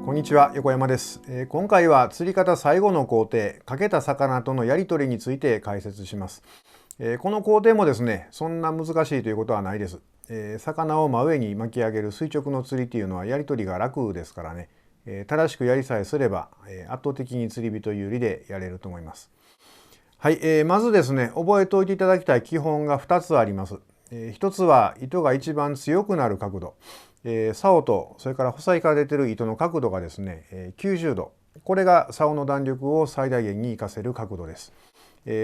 こんにちは、横山です。今回は釣り方最後の工程、かけた魚とのやり取りについて解説します。この工程もですね、そんな難しいということはないです。魚を真上に巻き上げる垂直の釣りというのはやり取りが楽ですからね、正しくやりさえすれば、圧倒的に釣り人有利でやれると思います。はい、まずですね、覚えておいていただきたい基本が2つあります。1つは糸が一番強くなる角度。竿とそれから穂先から出ている糸の角度がですね、90度。これが竿の弾力を最大限に活かせる角度です。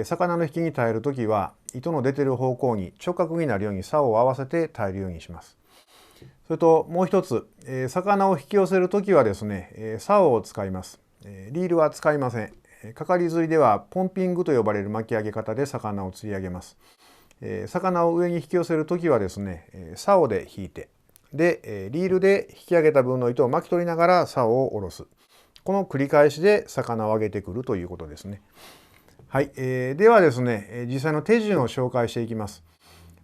魚の引きに耐えるときは糸の出ている方向に直角になるように竿を合わせて耐えるようにします。それともう一つ、魚を引き寄せるときはですね、竿を使います。リールは使いません。かかり釣りではポンピングと呼ばれる巻き上げ方で魚を釣り上げます。魚を上に引き寄せるときはですね、竿で引いて、で、リールで引き上げた分の糸を巻き取りながら竿を下ろす。この繰り返しで魚を上げてくるということですね。はい、ではですね、実際の手順を紹介していきます。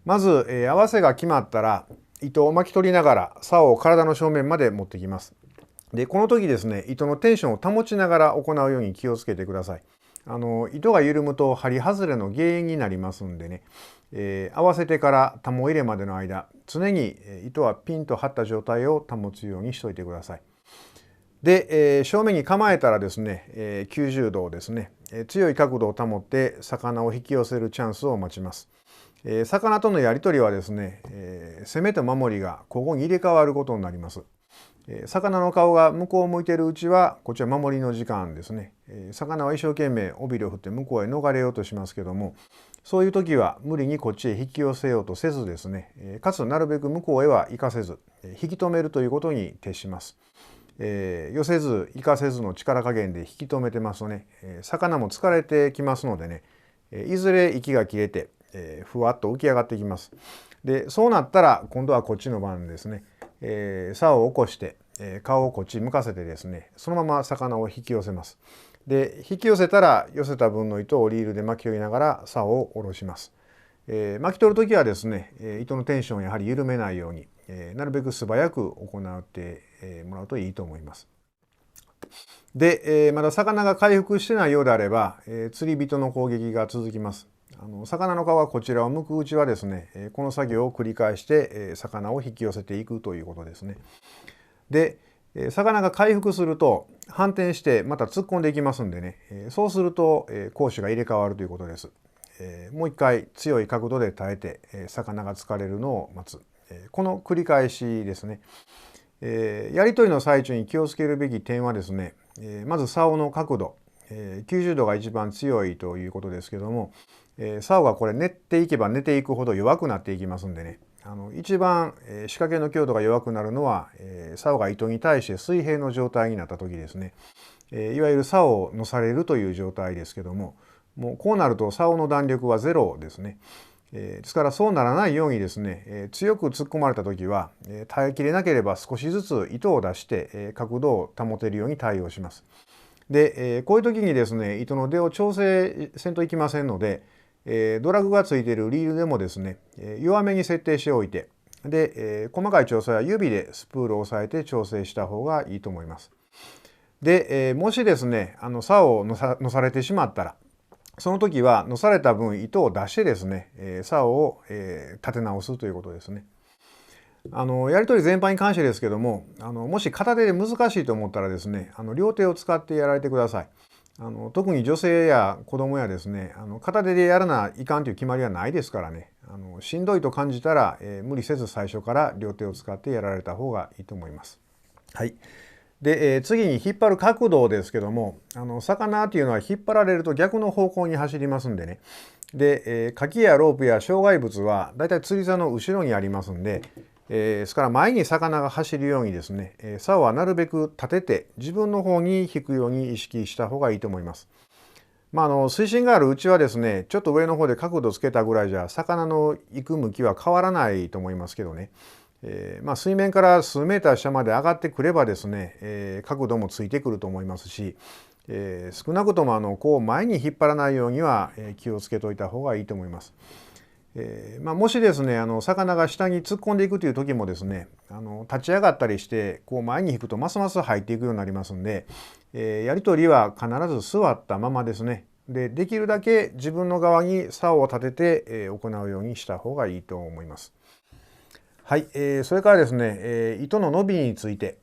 まず、合わせが決まったら、糸を巻き取りながら竿を体の正面まで持ってきます。で、この時ですね、糸のテンションを保ちながら行うように気をつけてください。糸が緩むと針外れの原因になりますんでね、合わせてから玉入れまでの間、常に糸はピンと張った状態を保つようにしておいてください。で、正面に構えたらですね、90度をですね、強い角度を保って魚を引き寄せるチャンスを待ちます。魚とのやり取りはですね、攻めと守りが交互に入れ替わることになります。魚の顔が向こうを向いているうちはこちら守りの時間ですね。魚は一生懸命尾びれを振って向こうへ逃れようとしますけども、そういう時は無理にこっちへ引き寄せようとせずですね、かつなるべく向こうへは行かせず引き止めるということに徹します。寄せず行かせずの力加減で引き止めてますとね、魚も疲れてきますのでね、いずれ息が切れて、ふわっと浮き上がってきます。で、そうなったら今度はこっちの番ですね。竿を起こして、顔をこっち向かせてですね、そのまま魚を引き寄せます。で、引き寄せたら寄せた分の糸をリールで巻き取りながら竿を下ろします。巻き取るときはですね、糸のテンションをやはり緩めないように、なるべく素早く行ってもらうといいと思います。で、まだ魚が回復してないようであれば、釣り人の攻撃が続きます。魚の顔がこちらを向くうちはですね、この作業を繰り返して、魚を引き寄せていくということですね。で、魚が回復すると反転してまた突っ込んでいきますんでね、そうすると攻守が入れ替わるということです。もう一回強い角度で耐えて、魚が疲れるのを待つ。この繰り返しですね。やり取りの最中に気をつけるべき点はですね、まず竿の角度、90度が一番強いということですけども、竿がこれ練っていけば練っていくほど弱くなっていきますんでね、一番仕掛けの強度が弱くなるのは、竿が糸に対して水平の状態になった時ですね。いわゆる竿を乗されるという状態ですけども、もうこうなると竿の弾力はゼロですね。ですからそうならないようにですね、強く突っ込まれた時は、耐えきれなければ少しずつ糸を出して、角度を保てるように対応します。で、こういう時にですね、糸の出を調整せんといきませんので、ドラグがついているリールでもですね、弱めに設定しておいて、で、細かい調整は指でスプールを押さえて調整した方がいいと思います。で、もしですね、竿を乗されてしまったら、その時は乗された分糸を出してですね、竿を立て直すということですね。やり取り全般に関してですけども、もし片手で難しいと思ったらですね、両手を使ってやられてください。特に女性や子供やですね、片手でやらないかんという決まりはないですからね、しんどいと感じたら、無理せず最初から両手を使ってやられた方がいいと思います。はい。で、次に引っ張る角度ですけども、魚っていうのは引っ張られると逆の方向に走りますんでね。で、カキやロープや障害物はだいたい釣り竿の後ろにありますんで、ですから前に魚が走るようにですね、竿はなるべく立てて自分の方に引くように意識した方がいいと思います。水深があるうちはですね、ちょっと上の方で角度つけたぐらいじゃ魚の行く向きは変わらないと思いますけどね。水面から数メーター下まで上がってくればですね、角度もついてくると思いますし、少なくともこう前に引っ張らないようには気をつけといた方がいいと思います。もしですね魚が下に突っ込んでいくという時もですね立ち上がったりしてこう前に引くとますます入っていくようになりますんで、やり取りは必ず座ったままですね。できるだけ自分の側に竿を立てて、行うようにした方がいいと思います。はい、それからですね、糸の伸びについて、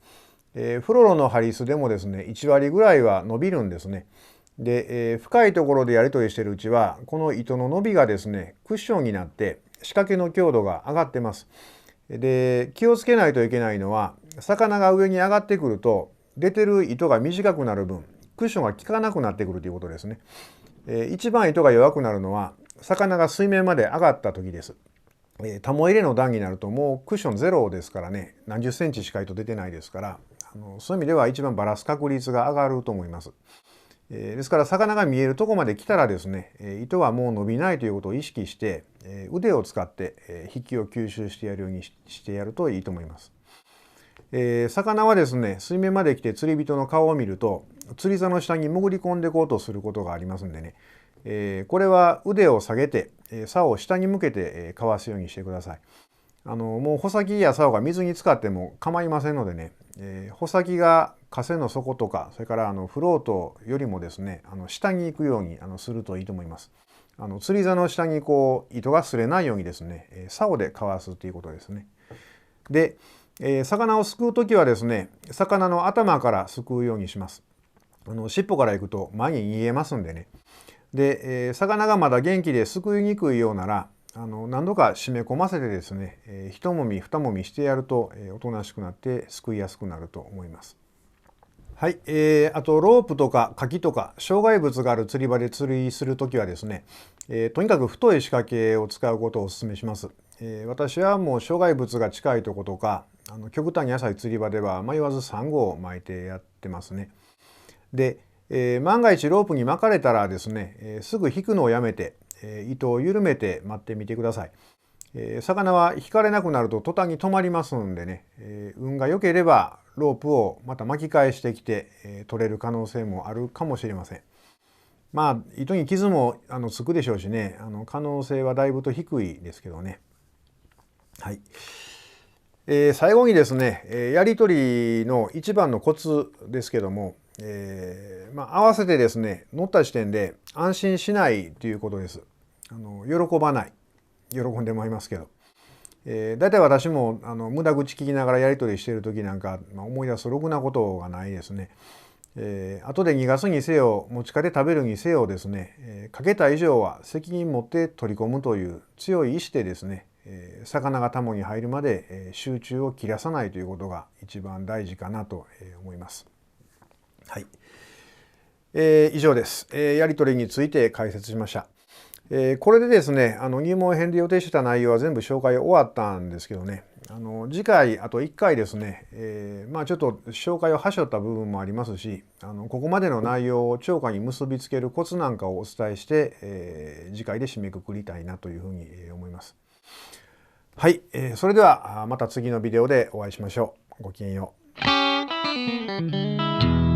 フロロのハリスでもですね1割ぐらいは伸びるんですね。で、深いところでやり取りしているうちはこの糸の伸びがですねクッションになって仕掛けの強度が上がってます。で気をつけないといけないのは魚が上に上がってくると出てる糸が短くなる分クッションが効かなくなってくるということですね。一番糸が弱くなるのは魚が水面まで上がった時です。タモ入れの段になるともうクッションゼロですからね何十センチしか糸出てないですからそういう意味では一番バラす確率が上がると思います。ですから魚が見えるとこまで来たらですね糸はもう伸びないということを意識して腕を使って引きを吸収してやるようにしてやるといいと思います。魚はですね水面まで来て釣り人の顔を見ると釣り竿の下に潜り込んでいこうとすることがありますんでね、これは腕を下げて竿を下に向けてかわすようにしてください。もう穂先や竿が水に浸かっても構いませんのでね、穂先が河川の底とかそれからフロートよりもですね下に行くようにするといいと思います。釣り竿の下にこう糸が擦れないようにですね竿でかわすということですね。で、魚をすくう時はですね魚の頭からすくうようにします。尻尾から行くと前に逃げますんでね。で、魚がまだ元気ですくいにくいようなら何度か締め込ませてですね一もみ二もみしてやるとおとなしくなってすくいやすくなると思います。はい、あとロープとかカキとか障害物がある釣り場で釣りする時はですね、とにかく太い仕掛けを使うことをお勧めします。私はもう障害物が近いとことか極端に浅い釣り場では迷わずサンゴを巻いてやってますね。で、万が一ロープに巻かれたらですね、すぐ引くのをやめて、糸を緩めて待ってみてください。魚は引かれなくなると途端に止まりますんでね、運が良ければロープをまた巻き返してきて、取れる可能性もあるかもしれません。まあ糸に傷もつくでしょうしね可能性はだいぶと低いですけどね。はい。最後にですねやり取りの一番のコツですけども、合わせてですね乗った時点で安心しないということです。喜ばない、喜んでもいますけど、だいたい私も無駄口聞きながらやり取りしている時なんか、思い出すろくなことがないですね。後で逃がすにせよ持ち帰って食べるにせよですね、かけた以上は責任持って取り込むという強い意志でですね魚がタモに入るまで集中を切らさないということが一番大事かなと思います。はい、以上です。やり取りについて解説しました。これでですね入門編で予定してた内容は全部紹介終わったんですけどね次回あと1回ですね、ちょっと紹介をはしょった部分もありますしここまでの内容を釣果に結びつけるコツなんかをお伝えして、次回で締めくくりたいなというふうに思います。はい、それではまた次のビデオでお会いしましょう。ごきげんよう。